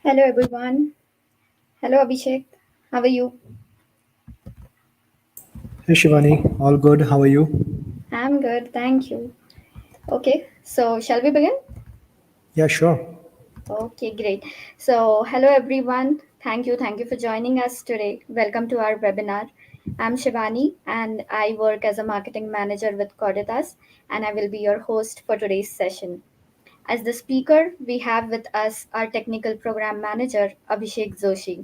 Hello everyone. Hello Abhishek. How are you? Hey Shivani, all good. How are you? I'm good, thank you. Okay, so shall we begin? Yeah, sure. Okay, great. So, hello everyone. Thank you for joining us today. Welcome to our webinar. I'm Shivani and I work as a marketing manager with Coditas and I will be your host for today's session. As the speaker, we have with us our technical program manager Abhishek Joshi.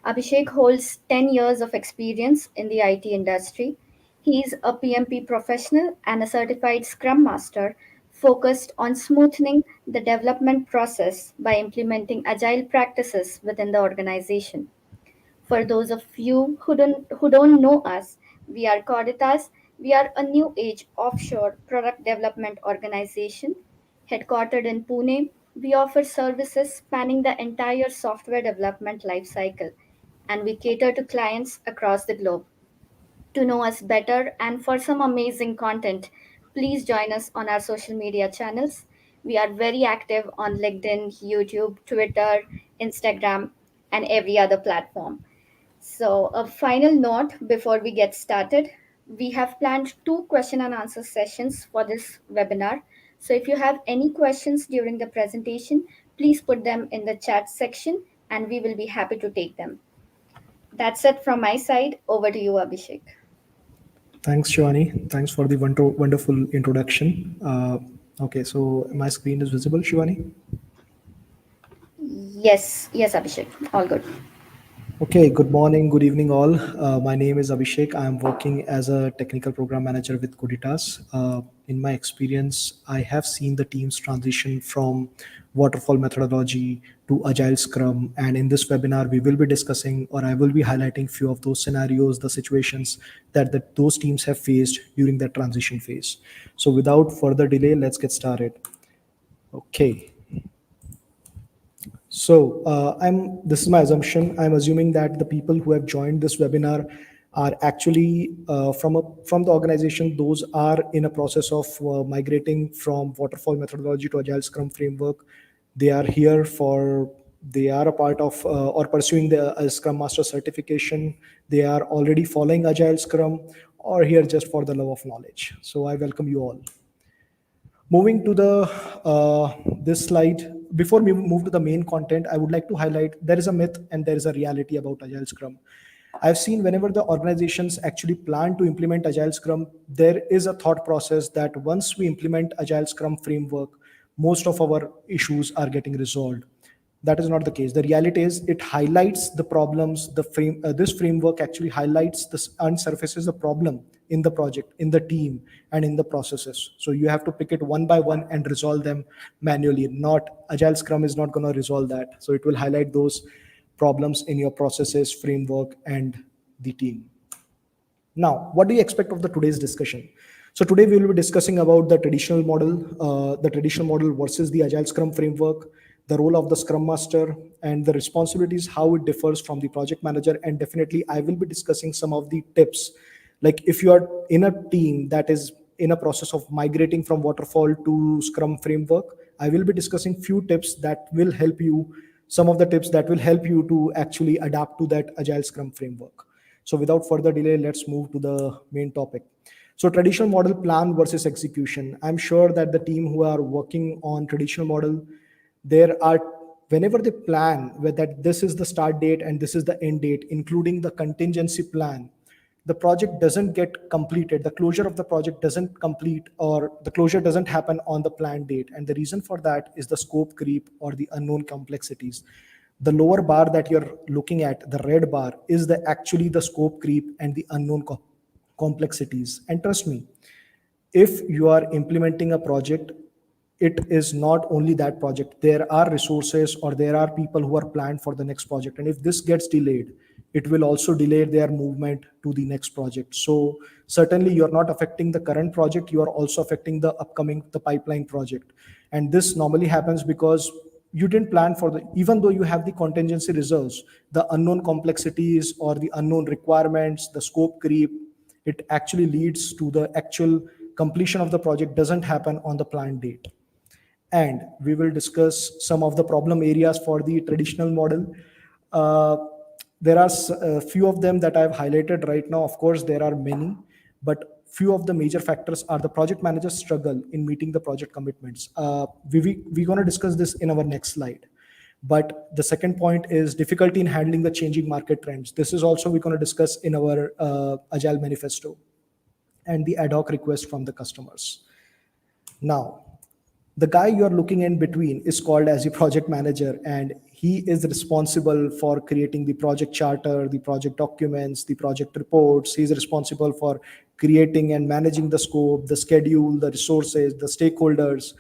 Abhishek holds 10 years of experience in the IT industry. He is a PMP professional and a certified Scrum Master focused on smoothing the development process by implementing agile practices within the organization. For those of you who don't know us, we are Coditas. We are a new age offshore product development organization headquartered in Pune. We offer services spanning the entire software development lifecycle and we cater to clients across the globe. To know us better and for some amazing content, please join us on our social media channels. We are very active on LinkedIn, YouTube, Twitter, Instagram, and every other platform. So, a final note before we get started, we have planned two question and answer sessions for this webinar. So, if you have any questions during the presentation, please put them in the chat section and we will be happy to take them. That's it from my side. Over to you, Abhishek. Thanks, Shivani. Thanks for the wonderful introduction. Okay, so my screen is visible, Shivani. Yes, Abhishek. All good. Okay, good morning, good evening, all. My name is Abhishek. I am working as a technical program manager with Coditas. In my experience, I have seen the teams transition from waterfall methodology to Agile Scrum. And in this webinar, we will be discussing, or I will be highlighting few of those scenarios, the situations that those teams have faced during that transition phase. So without further delay, let's get started. Okay. So I'm. This is my assumption. I'm assuming that the people who have joined this webinar are actually from the organization. Those are in a process of migrating from waterfall methodology to Agile Scrum framework. They are here for. They are a part of or pursuing the Scrum Master certification. They are already following Agile Scrum, or here just for the love of knowledge. So I welcome you all. Moving to the this slide, before we move to the main content, I would like to highlight there is a myth and there is a reality about Agile Scrum. I've seen whenever the organizations actually plan to implement Agile Scrum, there is a thought process that once we implement Agile Scrum framework, most of our issues are getting resolved. That is not the case. The reality is it highlights the problems. This framework actually highlights this and surfaces the problem in the project, in the team, and in the processes. So you have to pick it one by one and resolve them manually. Not Agile Scrum is not going to resolve that. So it will highlight those problems in your processes, framework, and the team. Now, what do you expect of the today's discussion? So today we will be discussing about the traditional model versus the Agile Scrum framework, the role of the Scrum Master, and the responsibilities, how it differs from the project manager. And definitely, I will be discussing some of the tips. Like if you are in a team that is in a process of migrating from waterfall to Scrum framework, I will be discussing few tips that will help you. Some of the tips that will help you to actually adapt to that Agile Scrum framework. So without further delay, let's move to the main topic. So traditional model plan versus execution. I'm sure that the team who are working on traditional model, there are whenever they plan with that this is the start date and this is the end date, including the contingency plan, the project doesn't get completed. The closure of the project doesn't complete or the closure doesn't happen on the planned date. And the reason for that is the scope creep or the unknown complexities. The lower bar that you're looking at, the red bar, is the actually the scope creep and the unknown complexities. And trust me, if you are implementing a project, it is not only that project. There are resources or there are people who are planned for the next project. And if this gets delayed, it will also delay their movement to the next project. So certainly you're not affecting the current project, you are also affecting the upcoming, the pipeline project. And this normally happens because you didn't plan for the, even though you have the contingency reserves, the unknown complexities or the unknown requirements, the scope creep, it actually leads to the actual completion of the project doesn't happen on the planned date. and we will discuss some of the problem areas for the traditional model. Uh, there are a few of them that I've highlighted right now. Of course, there are many, but few of the major factors are the project managers struggle in meeting the project commitments. We're going to discuss this in our next slide. But the second point is difficulty in handling the changing market trends. This is also we're going to discuss in our Agile manifesto, and the ad hoc request from the customers. Now, the guy you're looking in between is called as the project manager, and he is responsible for creating the project charter, the project documents, the project reports. He's responsible for creating and managing the scope, the schedule, the resources, the stakeholders.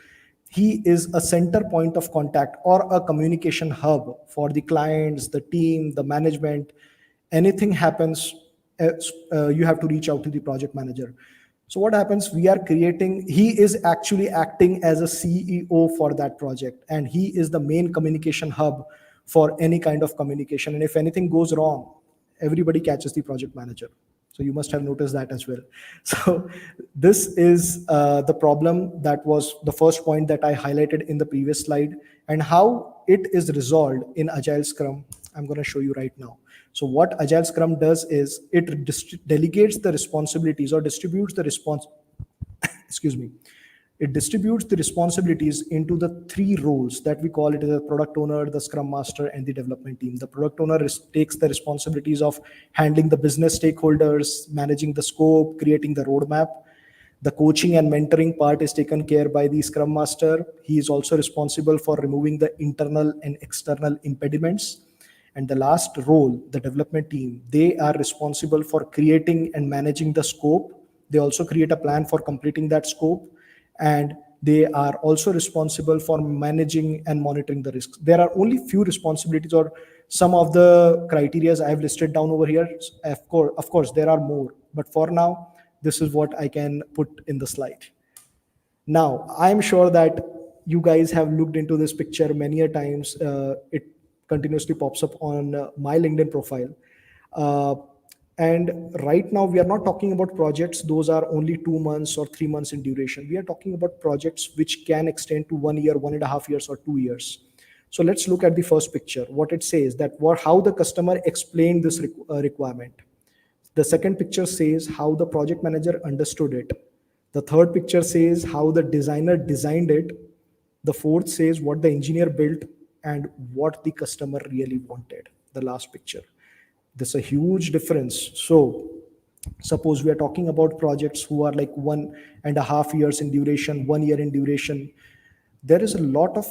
He is a center point of contact or a communication hub for the clients, the team, the management. Anything happens, you have to reach out to the project manager. So what happens, we are creating, he is actually acting as a CEO for that project, and he is the main communication hub for any kind of communication. And if anything goes wrong, everybody catches the project manager. So you must have noticed that as well. So this is the problem. That was the first point that I highlighted in the previous slide, and how it is resolved in Agile Scrum. I'm going to show you right now. So what Agile Scrum does is it delegates the responsibilities or distributes the excuse me, it distributes the responsibilities into the three roles that we call it as a product owner, the Scrum Master, and the development team. The product owner takes the responsibilities of handling the business stakeholders, managing the scope, creating the roadmap. The coaching and mentoring part is taken care by the Scrum Master. He is also responsible for removing the internal and external impediments. And the last role, the development team, they are responsible for creating and managing the scope. They also create a plan for completing that scope, and they are also responsible for managing and monitoring the risks. There are only few responsibilities or some of the criteria I have listed down over here. Of course, there are more, but for now, this is what I can put in the slide. Now, I'm sure that you guys have looked into this picture many a times. It continuously pops up on my LinkedIn profile. Uh, and right now, we are not talking about projects. Those are only 2 months or 3 months in duration. We are talking about projects which can extend to 1 year, 1.5 years, or 2 years. So let's look at the first picture. What it says, that how the customer explained this requirement. The second picture says how the project manager understood it. The third picture says how the designer designed it. The fourth says what the engineer built and what the customer really wanted. The last picture. There's a huge difference. So suppose we are talking about projects who are like 1.5 years in duration, 1 year in duration. There is a lot of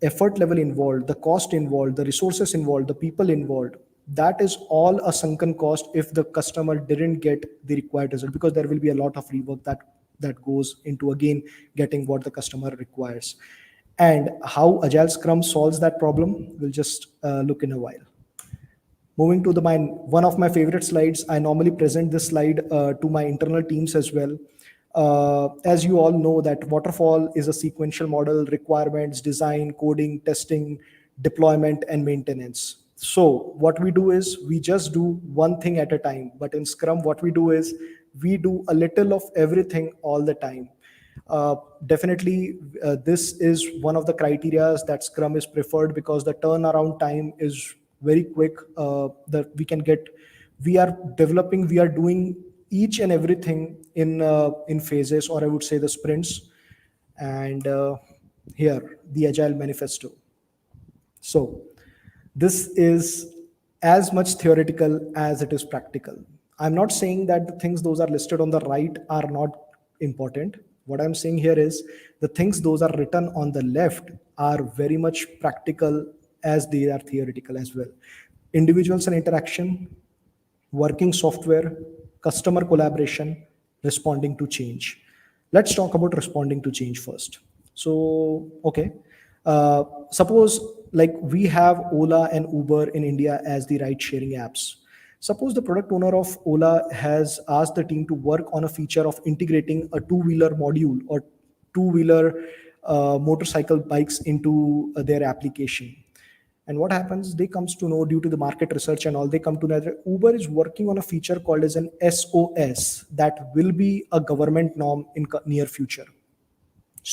effort level involved, the cost involved, the resources involved, the people involved. That is all a sunken cost if the customer didn't get the required result, because there will be a lot of rework that goes into again getting what the customer requires. And how Agile Scrum solves that problem, we'll just look in a while. Moving to one of my favorite slides, I normally present this slide to my internal teams as well. As you all know, that waterfall is a sequential model: requirements, design, coding, testing, deployment, and maintenance. So what we do is we just do one thing at a time. But in Scrum, what we do is we do a little of everything all the time. Definitely, this is one of the criteria that Scrum is preferred, because the turnaround time is very quick. That we can get, we are developing, we are doing each and everything in phases, or I would say the sprints. And here, the Agile Manifesto. So this is as much theoretical as it is practical. I'm not saying that the things those are listed on the right are not important. What I'm saying here is the things those are written on the left are very much practical as they are theoretical as well. Individuals and interaction, working software, customer collaboration, responding to change. Let's talk about responding to change first. So, okay, suppose like we have Ola and Uber in India as the ride sharing apps. Suppose the product owner of Ola has asked the team to work on a feature of integrating a two-wheeler module or two-wheeler motorcycle bikes into their application. And what happens, they comes to know due to the market research and all, they come to know that Uber is working on a feature called as an SOS that will be a government norm in near future.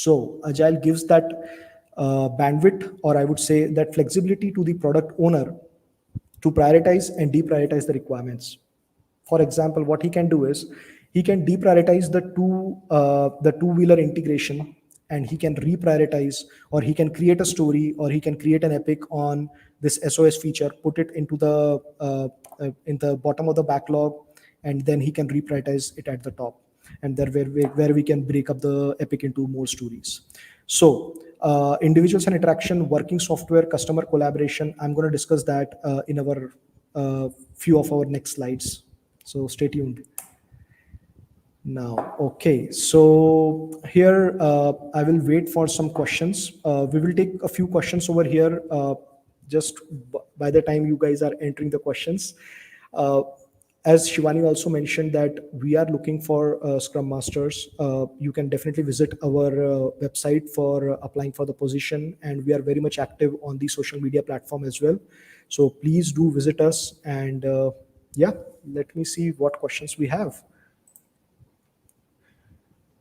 So Agile gives that bandwidth, or I would say that flexibility to the product owner to prioritize and deprioritize the requirements. For example, what he can do is he can deprioritize the two-wheeler integration, and he can reprioritize, or he can create a story, or he can create an epic on this SOS feature, put it into the in the bottom of the backlog, and then he can reprioritize it at the top, and there where we can break up the epic into more stories. So individuals and interaction, working software, customer collaboration, I'm going to discuss that in our few of our next slides, so stay tuned. Now, okay, so here I will wait for some questions. We will take a few questions over here just by the time you guys are entering the questions. Uh, as Shivani also mentioned that we are looking for Scrum Masters. You can definitely visit our website for applying for the position, and we are very much active on the social media platform as well. So please do visit us, and yeah, let me see what questions we have.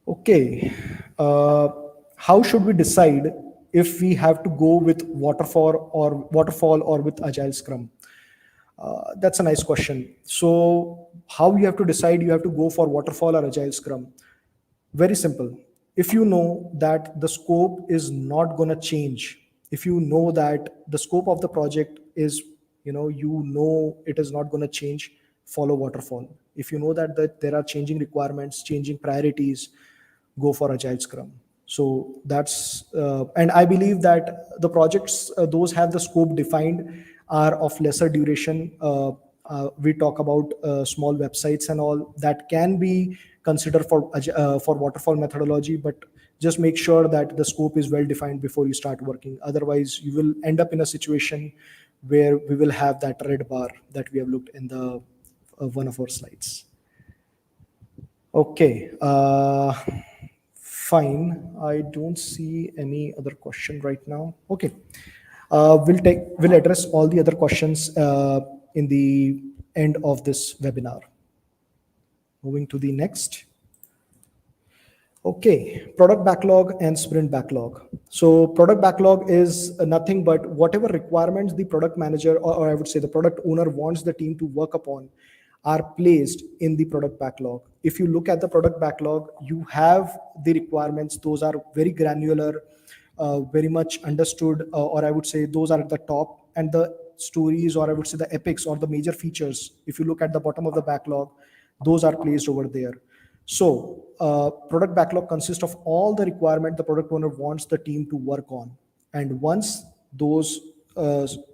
Okay. Uh, how should we decide if we have to go with waterfall or with Agile Scrum? That's a nice question. So, how you have to decide you have to go for waterfall or Agile Scrum? Very simple. If you know that the scope is not going to change, if you know that the scope of the project is, you know it is not going to change, follow waterfall. If you know that there are changing requirements, changing priorities, go for Agile Scrum. So that's, and I believe that the projects, those have the scope defined, are of lesser duration. We talk about small websites and all that can be considered for waterfall methodology, but just make sure that the scope is well defined before you start working. Otherwise, you will end up in a situation where we will have that red bar that we have looked in the one of our slides. Okay, fine. I don't see any other question right now. Okay, we'll address all the other questions in the end of this webinar. Moving to the next. Okay, product backlog and sprint backlog. So product backlog is nothing but whatever requirements the product manager, or I would say the product owner, wants the team to work upon are placed in the product backlog. If you look at the product backlog, you have the requirements. Those are very granular, very much understood, or I would say those are at the top. And the stories, or I would say the epics or the major features, if you look at the bottom of the backlog, those are placed over there. So, product backlog consists of all the requirement the product owner wants the team to work on. And once those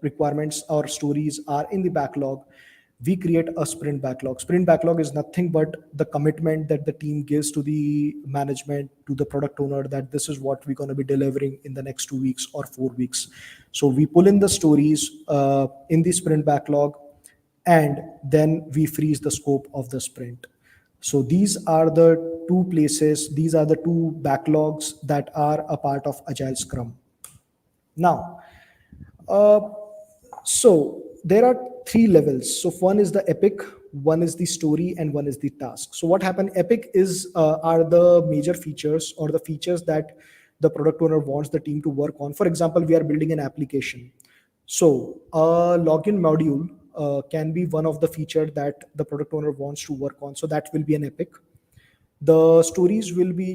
requirements or stories are in the backlog, we create a sprint backlog. Sprint backlog is nothing but the commitment that the team gives to the management, to the product owner, that this is what we're going to be delivering in the next 2 weeks or 4 weeks. So we pull in the stories in the sprint backlog, and then we freeze the scope of the sprint. So these are the two places, these are the two backlogs that are a part of Agile Scrum. Now, uh, so there are three levels. So one is the epic, one is the story, and one is the task. So what happened? Epic is are the major features or the features that the product owner wants the team to work on. For example, we are building an application. So a login module can be one of the feature that the product owner wants to work on. So that will be an epic. The stories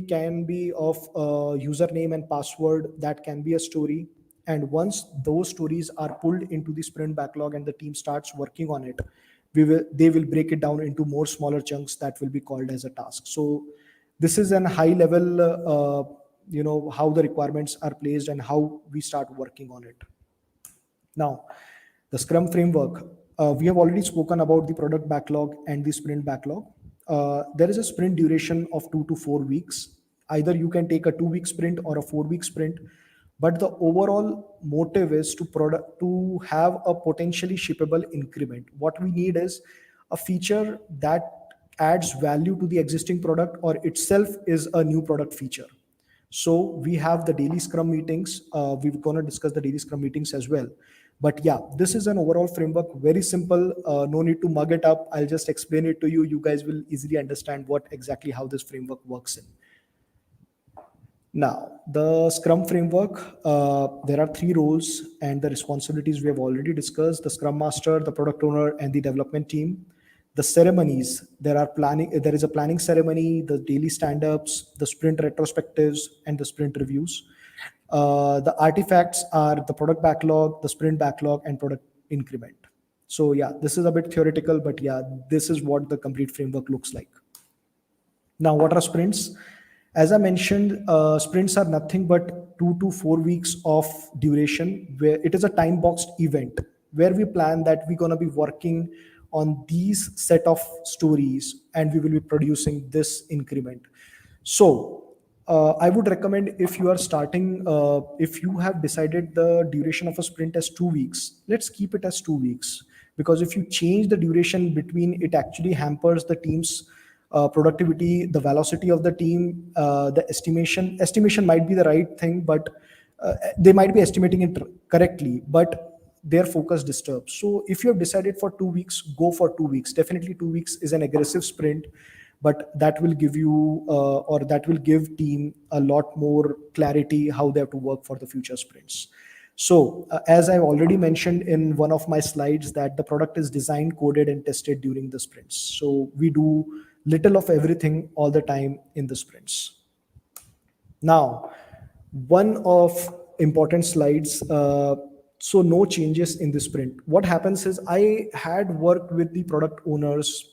can be of username and password. That can be a story. And once those stories are pulled into the sprint backlog and the team starts working on it, they will break it down into more smaller chunks that will be called as a task. So this is an high level, how the requirements are placed and how we start working on it. Now, the Scrum framework, we have already spoken about the product backlog and the sprint backlog. There is a sprint duration of 2 to 4 weeks. Either you can take a 2 week sprint or a 4 week sprint, but the overall motive is to have a potentially shippable increment. What we need is a feature that adds value to the existing product or itself is a new product feature. So we have the daily Scrum meetings. We're going to discuss the daily Scrum meetings as well. But yeah, this is an overall framework, very simple. No need to mug it up. I'll just explain it to you. You guys will easily understand what exactly how this framework works in. Now, the Scrum framework, there are three roles and the responsibilities we have already discussed: the Scrum Master, the Product Owner, and the development team. The ceremonies, there is a planning ceremony, the daily stand-ups, the sprint retrospectives, and the sprint reviews. The artifacts are the product backlog, the sprint backlog, and product increment. So yeah, this is a bit theoretical, but yeah, this is what the complete framework looks like. Now, what are sprints? As I mentioned, sprints are nothing but 2 to 4 weeks of duration, where it is a time boxed event where we plan that we're going to be working on these set of stories and we will be producing this increment. So, I would recommend, if you are starting, if you have decided the duration of a sprint as 2 weeks, let's keep it as 2 weeks. Because if you change the duration between, it actually hampers the team's productivity, the velocity of the team, the estimation might be the right thing, but they might be estimating it correctly, but their focus disturbs. So if you have decided for 2 weeks, go for 2 weeks. Definitely 2 weeks is an aggressive sprint, but that will give you or that will give team a lot more clarity how they have to work for the future sprints. So as I've already mentioned in one of my slides, that the product is designed, coded, and tested during the sprints. So we do little of everything all the time in the sprints. Now, one of important slides. So no changes in the sprint. What happens is, I had worked with the product owners,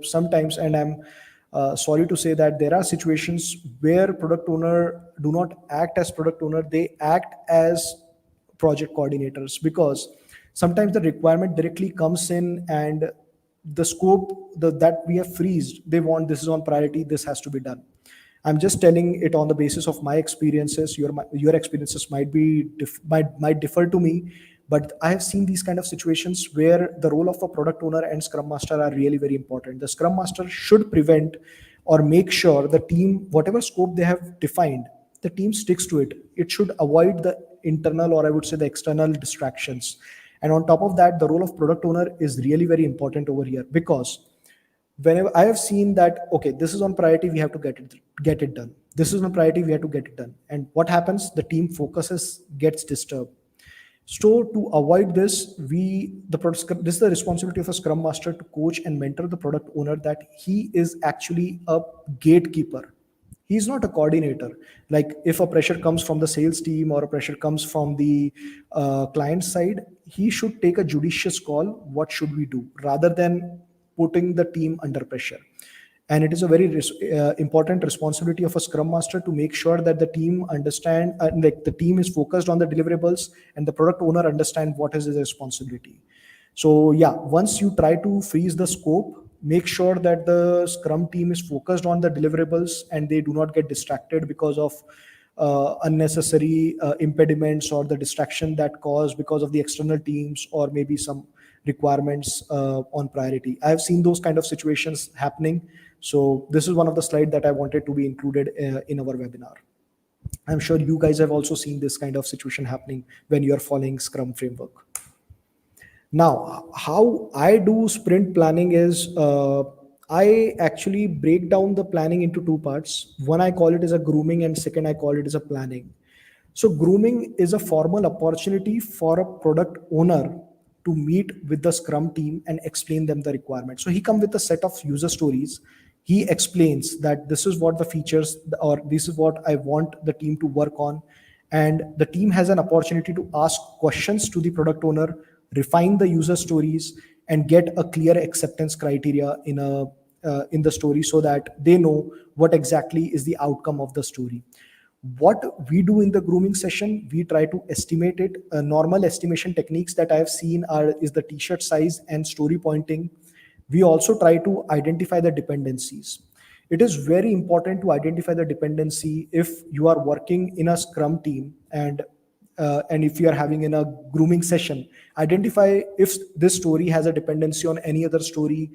sometimes, and I'm sorry to say that there are situations where product owner do not act as product owner; they act as project coordinators, because sometimes the requirement directly comes in and the scope that we have freezed, they want this is on priority, this has to be done. I'm just telling it on the basis of my experiences. Your experiences might differ to me, but I have seen these kind of situations where the role of a product owner and scrum master are really very important. The scrum master should prevent or make sure the team, whatever scope they have defined, the team sticks to it. It should avoid the internal, or I would say the external distractions. And on top of that, the role of product owner is really very important over here, because whenever I have seen that, okay, this is on priority, we have to get it done. This is on priority, we have to get it done. And what happens? The team focuses gets disturbed. So to avoid this, this is the responsibility of a scrum master to coach and mentor the product owner, that he is actually a gatekeeper. He's not a coordinator. Like, if a pressure comes from the sales team or a pressure comes from the client side, he should take a judicious call. What should we do, rather than putting the team under pressure? And it is a very important responsibility of a scrum master to make sure that the team understand, like, the team is focused on the deliverables, and the product owner understand what is his responsibility. So yeah, once you try to freeze the scope, make sure that the scrum team is focused on the deliverables and they do not get distracted because of unnecessary impediments or the distraction that caused because of the external teams, or maybe some requirements on priority. I have seen those kind of situations happening. So this is one of the slides that I wanted to be included in our webinar. I'm sure you guys have also seen this kind of situation happening when you are following Scrum framework. Now, how I do sprint planning is, I actually break down the planning into two parts. One, I call it as a grooming, and second, I call it as a planning. So grooming is a formal opportunity for a product owner to meet with the Scrum team and explain them the requirement. So he come with a set of user stories. He explains that this is what the features, or this is what I want the team to work on. And the team has an opportunity to ask questions to the product owner, refine the user stories, and get a clear acceptance criteria in the story, so that they know what exactly is the outcome of the story. What we do in the grooming session, we try to estimate it. Normal estimation techniques that I have seen is the t-shirt size and story pointing. We also try to identify the dependencies. It is very important to identify the dependency if you are working in a scrum team, and if you are having in a grooming session, identify if this story has a dependency on any other story,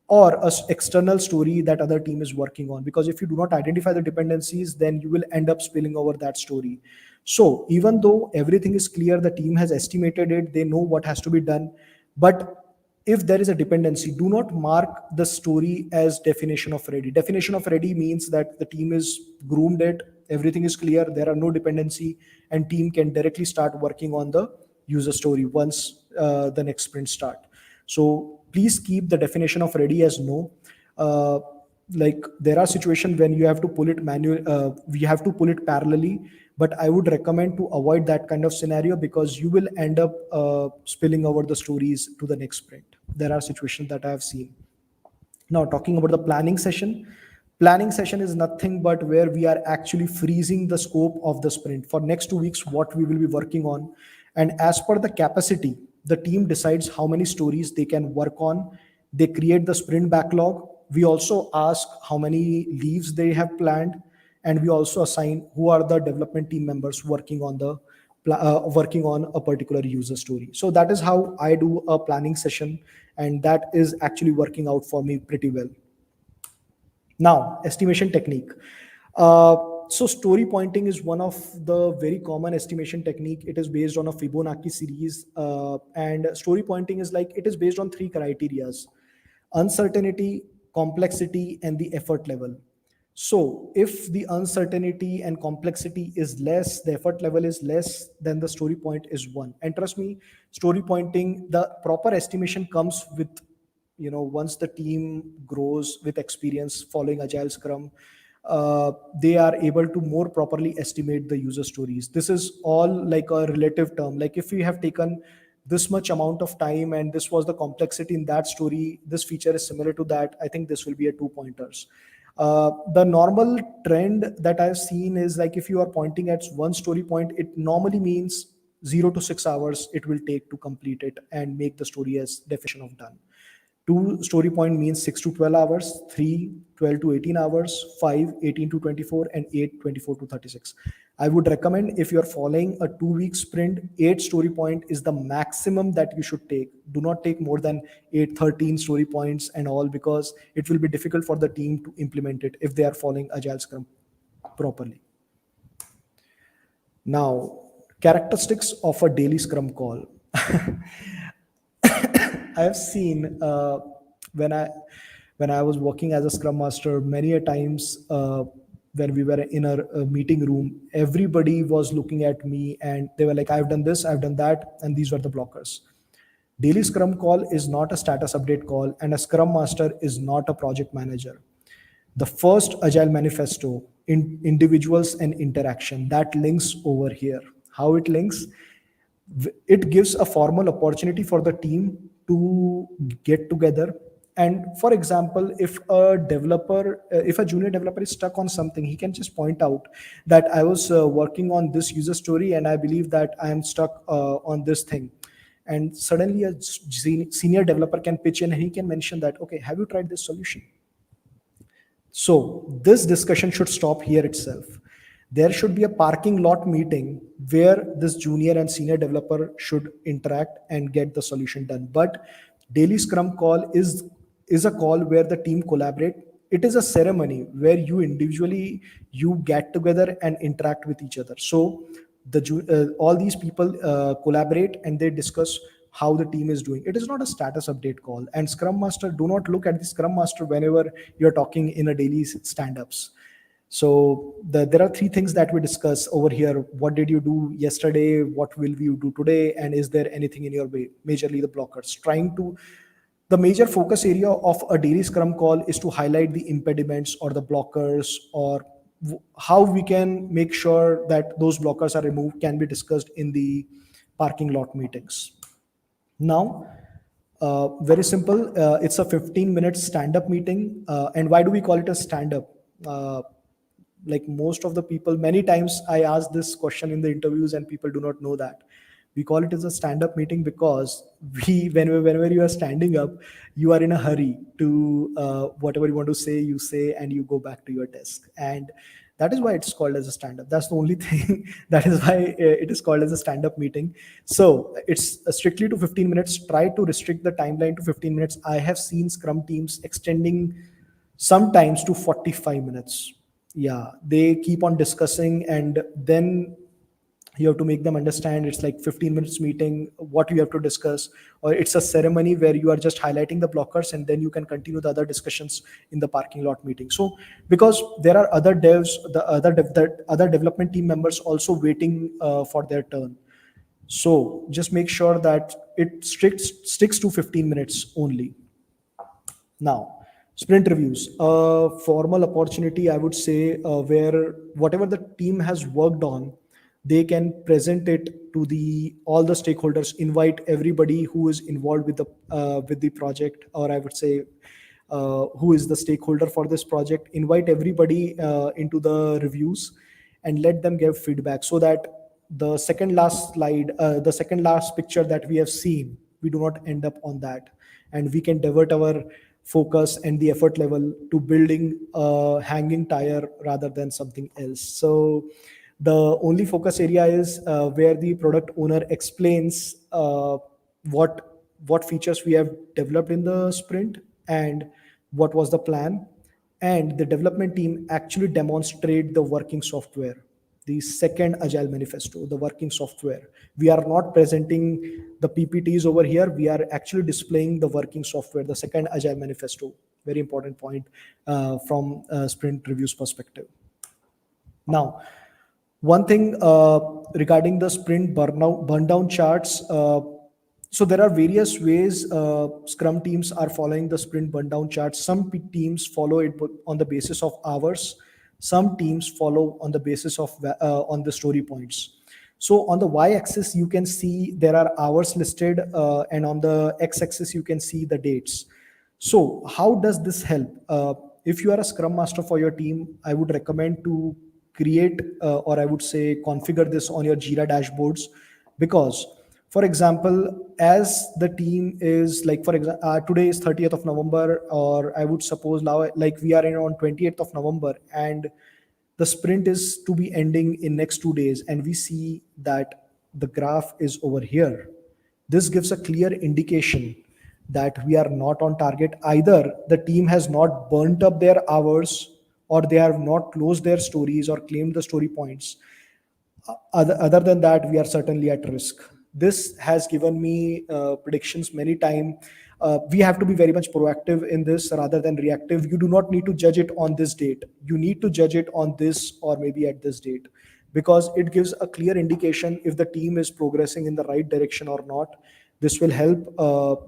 or external story that other team is working on. Because if you do not identify the dependencies, then you will end up spilling over that story. So even though everything is clear, the team has estimated it, they know what has to be done, but if there is a dependency, do not mark the story as definition of ready. Definition of ready means that the team is groomed it, everything is clear, there are no dependency, and team can directly start working on the user story once the next sprint start. So please keep the definition of ready as no. uh, like there are situations when you have to pull it manual, we have to pull it parallelly, but I would recommend to avoid that kind of scenario, because you will end up spilling over the stories to the next sprint. There are situations that I have seen. Now, talking about the planning session is nothing but where we are actually freezing the scope of the sprint for next 2 weeks, what we will be working on. And as per the capacity, the team decides how many stories they can work on. They create the sprint backlog. We also ask how many leaves they have planned, and we also assign who are the development team members working on working on a particular user story. So that is how I do a planning session, and that is actually working out for me pretty well. Now, estimation technique. So story pointing is one of the very common estimation technique. It is based on a Fibonacci series, and story pointing is like, it is based on three criterias: uncertainty, complexity, and the effort level. So if the uncertainty and complexity is less, the effort level is less, then the story point is one. And trust me, story pointing, the proper estimation comes with, once the team grows with experience following Agile Scrum, they are able to more properly estimate the user stories. This is all like a relative term. Like if we have taken this much amount of time and this was the complexity in that story, this feature is similar to that, I think this will be a 2 pointers. The normal trend that I've seen is like, if you are pointing at one story point, it normally means 0 to 6 hours it will take to complete it and make the story as definition of done. Two story point means 6 to 12 hours, three 12 to 18 hours, five 18 to 24, and eight 24 to 36. I would recommend, if you're following a 2 week sprint, eight story point is the maximum that you should take. Do not take more than 8, 13 story points and all, because it will be difficult for the team to implement it if they are following Agile Scrum properly. Now, characteristics of a daily Scrum call. I have seen, when I when I was working as a Scrum Master, many a times, when we were in a meeting room, everybody was looking at me and they were like, "I've done this, I've done that," and these were the blockers. Daily Scrum call is not a status update call, and a Scrum Master is not a project manager. The first Agile manifesto, individuals and interaction, that links over here. How it links? It gives a formal opportunity for the team to get together. And for example, if a junior developer is stuck on something, he can just point out that I was working on this user story and I believe that I am stuck on this thing. And suddenly a senior developer can pitch in and he can mention that, okay, have you tried this solution? So this discussion should stop here itself. There should be a parking lot meeting where this junior and senior developer should interact and get the solution done. But daily Scrum call is a call where the team collaborate. It is a ceremony where you get together and interact with each other. So all these people collaborate and they discuss how the team is doing. It is not a status update call. And Scrum Master, do not look at the Scrum Master whenever you're talking in a daily stand-ups. So there are three things that we discuss over here. What did you do yesterday? What will you do today? And is there anything in your way? Majorly the blockers. The major focus area of a daily Scrum call is to highlight the impediments or the blockers, or how we can make sure that those blockers are removed, can be discussed in the parking lot meetings. Now, very simple. It's a 15-minute stand-up meeting. And why do we call it a stand-up? Like most of the people, many times I ask this question in the interviews and people do not know that. We call it as a stand-up meeting because whenever you are standing up, you are in a hurry to whatever you want to say, you say, and you go back to your desk. And that is why it's called as a stand-up. That's the only thing. That is why it is called as a stand-up meeting. So it's strictly to 15 minutes. Try to restrict the timeline to 15 minutes. I have seen Scrum teams extending sometimes to 45 minutes. Yeah, they keep on discussing, and then You have to make them understand it's like 15 minutes meeting, what you have to discuss, or it's a ceremony where you are just highlighting the blockers and then you can continue the other discussions in the parking lot meeting. So because there are other devs, the other development team members also waiting for their turn, so just make sure that it sticks to 15 minutes only. Now, sprint reviews, a formal opportunity, I would say, where whatever the team has worked on, they can present it to the all the stakeholders, invite everybody who is involved with the project, or I would say, who is the stakeholder for this project. Invite everybody into the reviews and let them give feedback, so that the second last slide, the second last picture that we have seen, we do not end up on that, and we can divert our focus and the effort level to building a hanging tire rather than something else. So the only focus area is where the product owner explains what features we have developed in the sprint and what was the plan, and the development team actually demonstrate the working software, the second agile manifesto, the working software. We are not presenting the ppts over here, we are actually displaying the working software, the second agile manifesto. Very important point from sprint reviews perspective. Now, one thing regarding the sprint burnout burn down charts. So there are various ways Scrum teams are following the sprint burn down charts. Some teams follow it on the basis of hours. Some teams follow on the basis of on the story points. So on the y-axis, you can see there are hours listed, and on the x-axis, you can see the dates. So how does this help? If you are a Scrum Master for your team, I would recommend to create or I would say configure this on your Jira dashboards, because, for example, as the team is like, for example, today is 30th of November, or I would suppose now, like we are in on 28th of November, and the sprint is to be ending in next 2 days, and we see that the graph is over here. This gives a clear indication that we are not on target. Either the team has not burnt up their hours, or they have not closed their stories or claimed the story points. Other than that, we are certainly at risk. This has given me predictions many times. We have to be very much proactive in this rather than reactive. You do not need to judge it on this date. You need to judge it on this or maybe at this date, because it gives a clear indication if the team is progressing in the right direction or not. This will help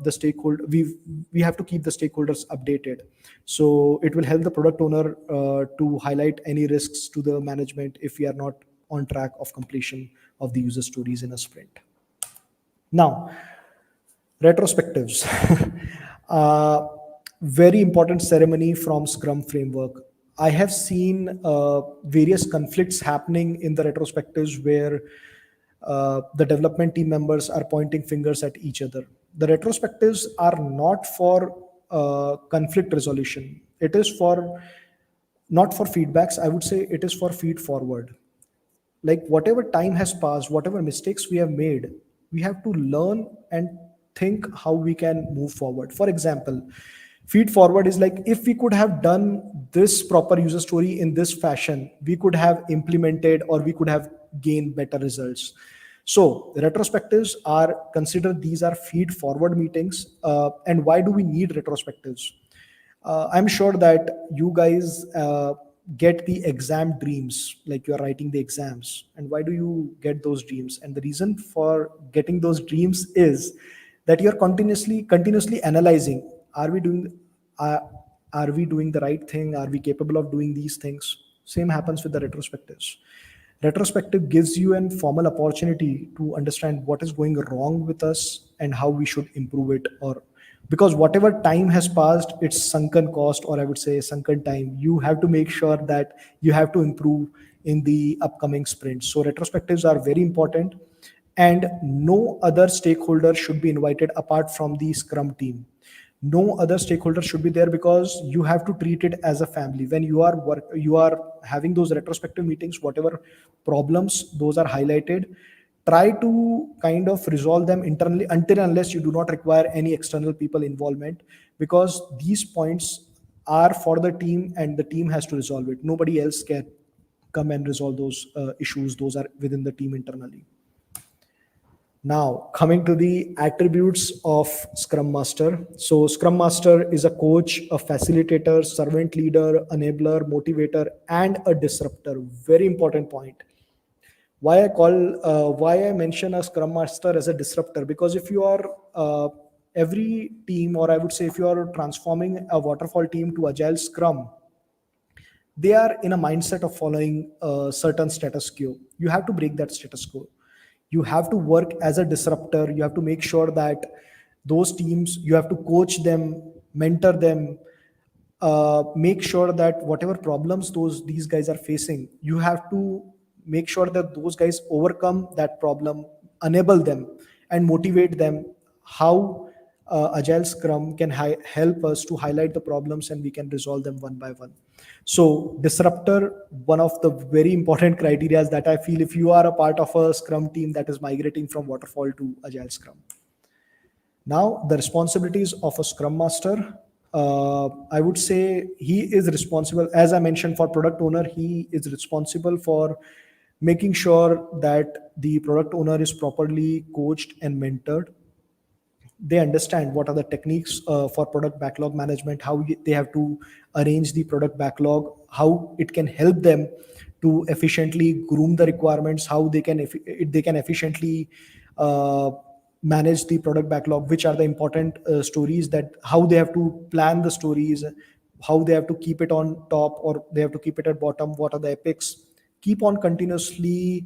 the stakeholder. We have to keep the stakeholders updated. So it will help the product owner to highlight any risks to the management if we are not on track of completion of the user stories in a sprint. Now, retrospectives. uh, Very important ceremony from Scrum framework. I have seen various conflicts happening in the retrospectives where the development team members are pointing fingers at each other. The retrospectives are not for conflict resolution. It is for not for feedbacks. I would say it is for feed forward. Like whatever time has passed, whatever mistakes we have made, we have to learn and think how we can move forward. For example, feed forward is like, if we could have done this proper user story in this fashion, we could have implemented or we could have gained better results. So retrospectives are considered, these are feed forward meetings. And why do we need retrospectives? I'm sure that you guys get the exam dreams, like you're writing the exams. And why do you get those dreams? And the reason for getting those dreams is that you're continuously analyzing: are we doing uh, are we doing the right thing? Are we capable of doing these things? Same happens with the retrospectives. Retrospective gives you an formal opportunity to understand what is going wrong with us and how we should improve it, or because whatever time has passed, it's sunken cost, or I would say sunken time. You have to make sure that you have to improve in the upcoming sprints. So retrospectives are very important, and no other stakeholder should be invited apart from the Scrum team. No other stakeholder should be there, because you have to treat it as a family. When you are having those retrospective meetings, whatever problems those are highlighted, try to kind of resolve them internally, until unless you do not require any external people involvement, because these points are for the team and the team has to resolve it. Nobody else can come and resolve those issues. Those are within the team internally. Now, coming to the attributes of Scrum Master. So, Scrum Master is a coach, a facilitator, servant leader, enabler, motivator, and a disruptor. Very important point. Why I mention a Scrum Master as a disruptor, because if you are every team, or I would say if you are transforming a waterfall team to Agile Scrum, they are in a mindset of following a certain status quo. You have to break that status quo. You have to work as a disruptor. You have to make sure that those teams, you have to coach them, mentor them, make sure that whatever problems these guys are facing, you have to make sure that those guys overcome that problem, enable them, and motivate them. How Agile Scrum can help us to highlight the problems and we can resolve them one by one. So, disruptor, one of the very important criteria that I feel if you are a part of a Scrum team that is migrating from Waterfall to Agile Scrum. Now, the responsibilities of a Scrum Master, I would say he is responsible, as I mentioned, for product owner, he is responsible for making sure that the product owner is properly coached and mentored. They understand what are the techniques for product backlog management, how they have to arrange the product backlog, how it can help them to efficiently groom the requirements, how they can efficiently uh, manage the product backlog, which are the important stories, that how they have to plan the stories, how they have to keep it on top or they have to keep it at bottom, what are the epics. Keep on continuously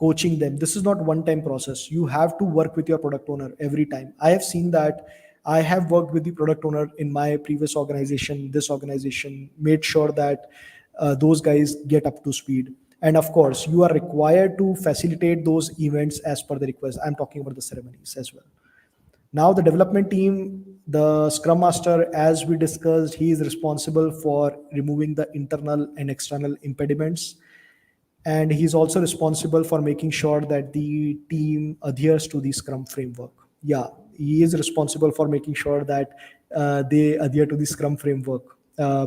coaching them. This is not one time process. You have to work with your product owner every time. I have seen that. I have worked with the product owner in my previous organization, this organization, made sure that those guys get up to speed. And of course, you are required to facilitate those events as per the request. I'm talking about the ceremonies as well. Now, the development team, the Scrum Master, as we discussed, he is responsible for removing the internal and external impediments, and he's also responsible for making sure that the team adheres to the Scrum framework. Yeah, he is responsible for making sure that they adhere to the Scrum framework,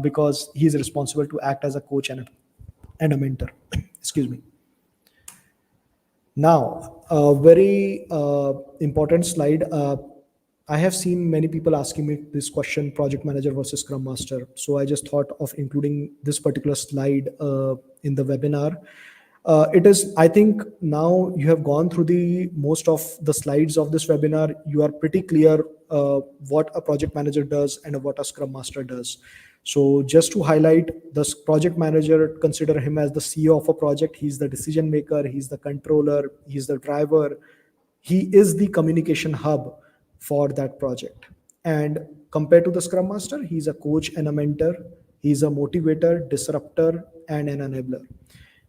because he is responsible to act as a coach and a mentor. Excuse me. Now, a very important slide. I have seen many people asking me this question: project manager versus Scrum Master. So I just thought of including this particular slide in the webinar. It is, I think, now you have gone through the most of the slides of this webinar. You are pretty clear what a project manager does and what a Scrum Master does. So just to highlight, the project manager, consider him as the CEO of a project. He's the decision maker, he's the controller, he's the driver, he is the communication hub for that project. And compared to the Scrum Master, he's a coach and a mentor, he's a motivator, disruptor, and an enabler.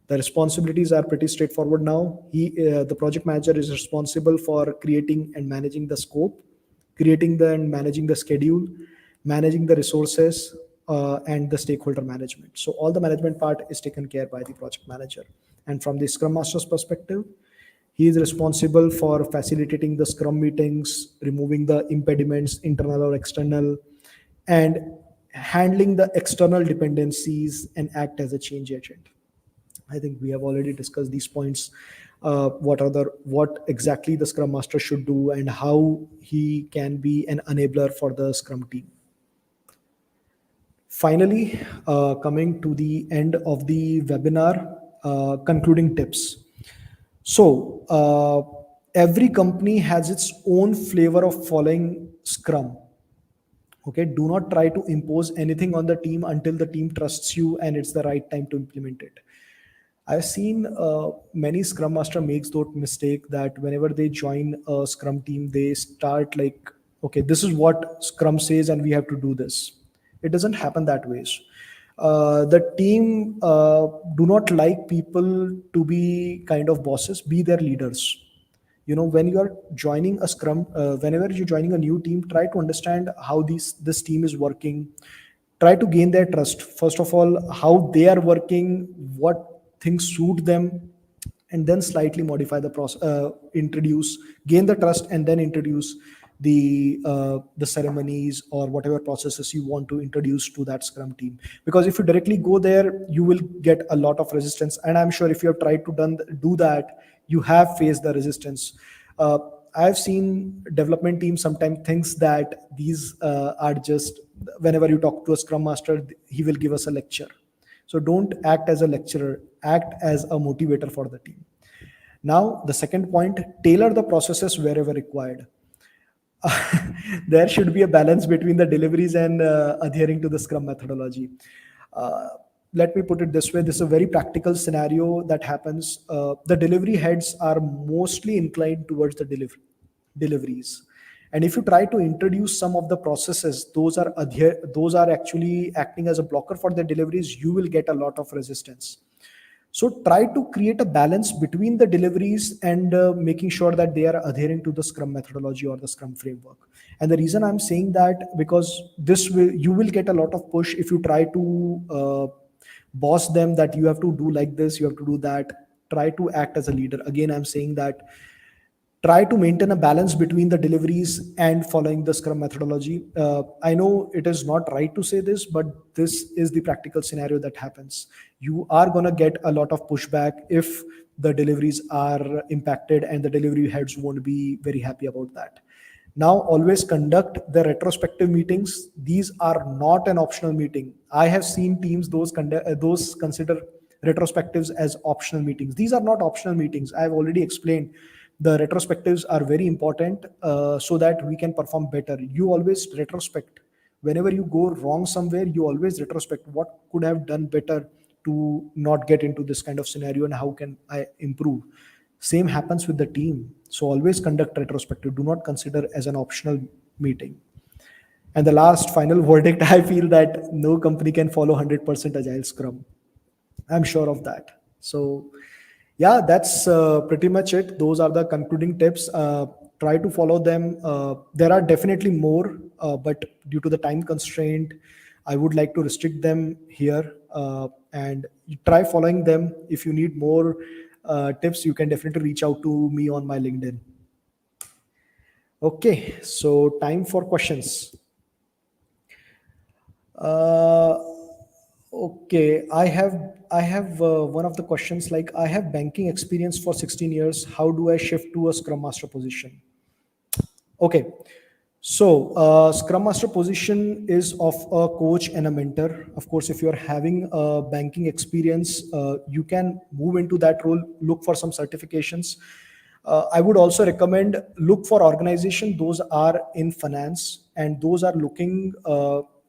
The responsibilities are pretty straightforward now. The project manager is responsible for creating and managing the scope, creating and managing the schedule, managing the resources, and the stakeholder management. So all the management part is taken care by the project manager. And from the Scrum Master's perspective, he is responsible for facilitating the Scrum meetings, removing the impediments, internal or external, and handling the external dependencies and act as a change agent. I think we have already discussed these points. What exactly the Scrum Master should do and how he can be an enabler for the Scrum team. Finally, coming to the end of the webinar, concluding tips. So, every company has its own flavor of following Scrum. Okay, do not try to impose anything on the team until the team trusts you and it's the right time to implement it. I've seen many Scrum Master makes that mistake that whenever they join a Scrum team, they start like, okay, this is what Scrum says and we have to do this. It doesn't happen that way. The team do not like people to be kind of bosses, be their leaders. When you are joining a Scrum, whenever you're joining a new team, try to understand how this team is working. Try to gain their trust. First of all, how they are working, what things suit them, and then slightly modify the process, introduce, gain the trust, and then introduce the ceremonies or whatever processes you want to introduce to that scrum team. Because if you directly go there, you will get a lot of resistance, and I'm sure if you have tried to do that, you have faced the resistance. uh, I've seen development teams sometimes thinks that these are just, whenever you talk to a scrum master, he will give us a lecture. So don't act as a lecturer, act as a motivator for the team. Now, the second point, tailor the processes wherever required. There should be a balance between the deliveries and adhering to the Scrum methodology. Uh, Let me put it this way, this is a very practical scenario that happens. The delivery heads are mostly inclined towards the deliveries. And if you try to introduce some of the processes, those are actually acting as a blocker for the deliveries, you will get a lot of resistance. So try to create a balance between the deliveries and making sure that they are adhering to the Scrum methodology or the Scrum framework. And the reason I'm saying that, because you will get a lot of push if you try to boss them that you have to do like this, you have to do that. Try to act as a leader. Again, I'm saying that try to maintain a balance between the deliveries and following the Scrum methodology. I know it is not right to say this, but this is the practical scenario that happens. You are going to get a lot of pushback if the deliveries are impacted, and the delivery heads won't be very happy about that. Now, always conduct the retrospective meetings. These are not an optional meeting. I have seen teams those consider retrospectives as optional meetings. These are not optional meetings. I have already explained. The retrospectives are very important, so that we can perform better. You always retrospect. Whenever you go wrong somewhere, you always retrospect what could I have done better to not get into this kind of scenario, and how can I improve. Same happens with the team. So always conduct retrospective. Do not consider as an optional meeting. And the last final verdict, I feel that no company can follow 100% agile scrum. I'm sure of that. So yeah, that's pretty much it. Those are the concluding tips. Try to follow them. There are definitely more, but due to the time constraint, I would like to restrict them here. And you try following them. If you need more tips, you can definitely reach out to me on my LinkedIn. Okay, so time for questions. Uh, okay, I have one of the questions, like, I have banking experience for 16 years. How do I shift to a Scrum Master position? Okay, so Scrum Master position is of a coach and a mentor. Of course, if you are having a banking experience, you can move into that role. Look for some certifications. I would also recommend look for organization. Those are in finance, and those are looking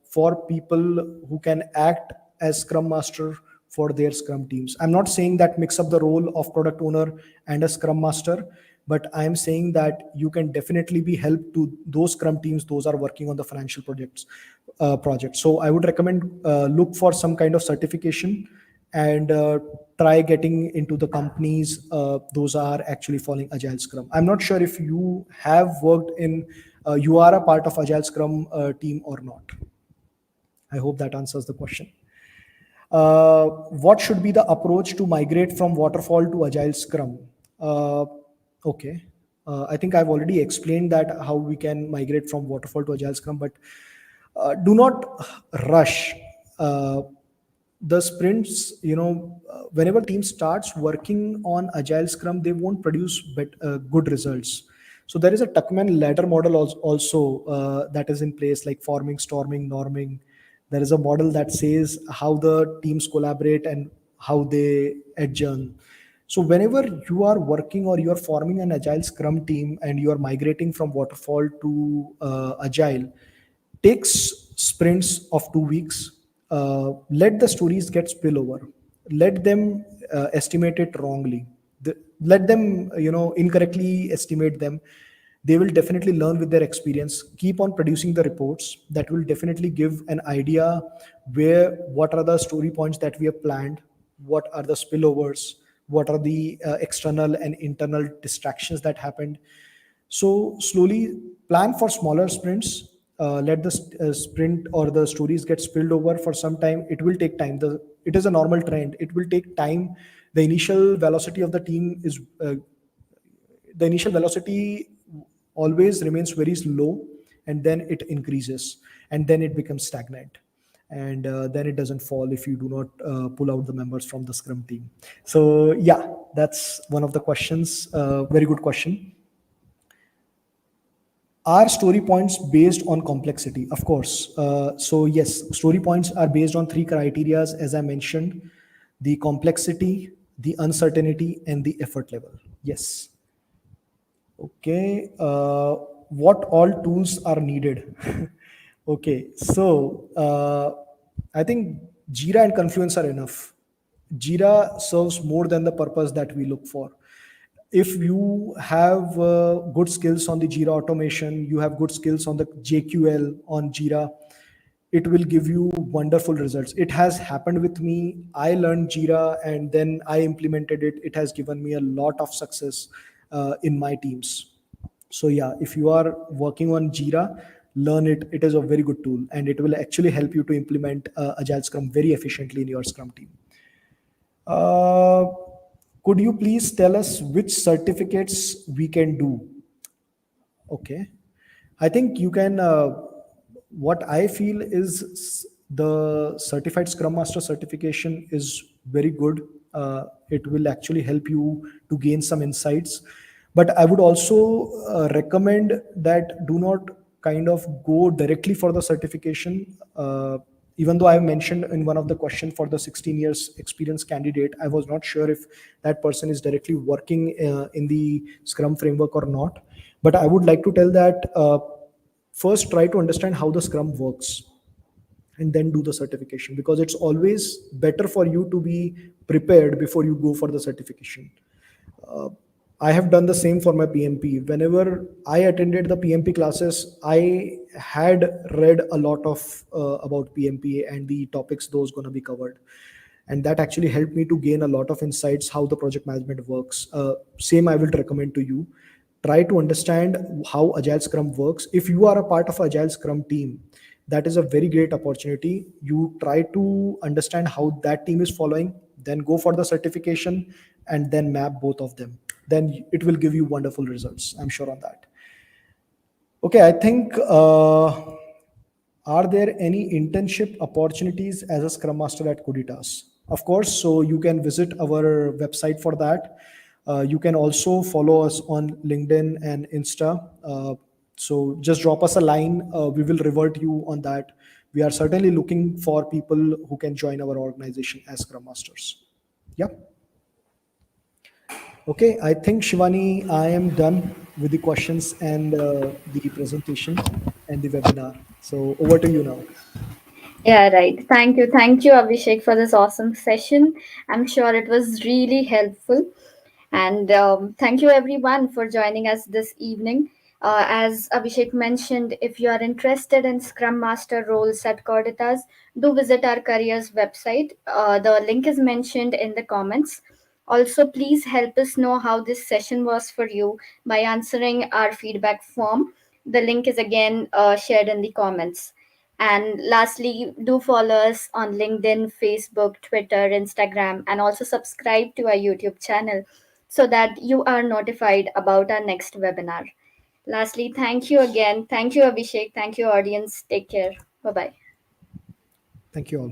for people who can act as Scrum Master for their Scrum teams. I'm not saying that mix up the role of product owner and a Scrum Master, but I'm saying that you can definitely be help to those Scrum teams. Those are working on the financial projects. So I would recommend look for some kind of certification, and try getting into the companies those are actually following Agile Scrum. I'm not sure if you have worked in you are a part of Agile Scrum team or not. I hope that answers the question. What should be the approach to migrate from waterfall to Agile Scrum? Uh, okay. I think I've already explained that how we can migrate from waterfall to Agile Scrum, but do not rush. The sprints, whenever team starts working on Agile Scrum, they won't produce good results. So there is a Tuckman ladder model also that is in place, like forming, storming, norming. There is a model that says how the teams collaborate and how they adjourn. So whenever you are working or you are forming an Agile Scrum team and you are migrating from waterfall to Agile, takes sprints of 2 weeks. Let the stories get spillover. Let them estimate it wrongly. Let them, incorrectly estimate them. They will definitely learn with their experience. Keep on producing the reports that will definitely give an idea what are the story points that we have planned, what are the spillovers, what are the external and internal distractions that happened. So slowly plan for smaller sprints. Let the sprint or the stories get spilled over for some time. It will take time. It is a normal trend. It will take time. The initial velocity always remains very low, and then it increases, and then it becomes stagnant, and then it doesn't fall if you do not pull out the members from the Scrum team. So yeah, that's one of the questions. Very good question. Are story points based on complexity? Of course. So yes, story points are based on three criterias, as I mentioned: the complexity, the uncertainty, and the effort level. Yes. Okay. What all tools are needed? Okay. So I think Jira and Confluence are enough. Jira serves more than the purpose that we look for. If you have good skills on the Jira automation, you have good skills on the JQL on Jira, it will give you wonderful results. It has happened with me. I learned Jira and then I implemented it. It has given me a lot of success in my teams. So yeah, if you are working on Jira, learn it. It is a very good tool, and it will actually help you to implement Agile Scrum very efficiently in your Scrum team. Uh, could you please tell us which certificates we can do? Okay. I think you can. What I feel is the certified Scrum Master certification is very good. It will actually help you to gain some insights. But I would also recommend that do not kind of go directly for the certification. Even though I mentioned in one of the question for the 16 years experience candidate, I was not sure if that person is directly working in the Scrum framework or not. But I would like to tell that first try to understand how the Scrum works, and then do the certification, because it's always better for you to be prepared before you go for the certification. uh, I have done the same for my PMP. Whenever I attended the PMP classes, I had read a lot of about PMP and the topics those going to be covered, and that actually helped me to gain a lot of insights how the project management works. Same I will recommend to you. Try to understand how Agile Scrum works. If you are a part of Agile Scrum team, that is a very great opportunity. You try to understand how that team is following, then go for the certification, and then map both of them. Then it will give you wonderful results. I'm sure on that. Okay, I think are there any internship opportunities as a Scrum Master at Coditas? Of course, so you can visit our website for that. You can also follow us on LinkedIn and Insta. So just drop us a line. We will revert you on that. We are certainly looking for people who can join our organization as Scrum Masters. Yeah. Okay, I think Shivani, I am done with the questions and the presentation and the webinar. So over to you now. Yeah, right. Thank you. Thank you, Abhishek, for this awesome session. I'm sure it was really helpful. And thank you, everyone, for joining us this evening. As Abhishek mentioned, if you are interested in Scrum Master roles at Coditas, do visit our careers website. The link is mentioned in the comments. Also, please help us know how this session was for you by answering our feedback form. The link is again shared in the comments. And lastly, do follow us on LinkedIn, Facebook, Twitter, Instagram, and also subscribe to our YouTube channel so that you are notified about our next webinar. Lastly, thank you again. Thank you, Abhishek. Thank you, audience. Take care. Bye bye. Thank you all.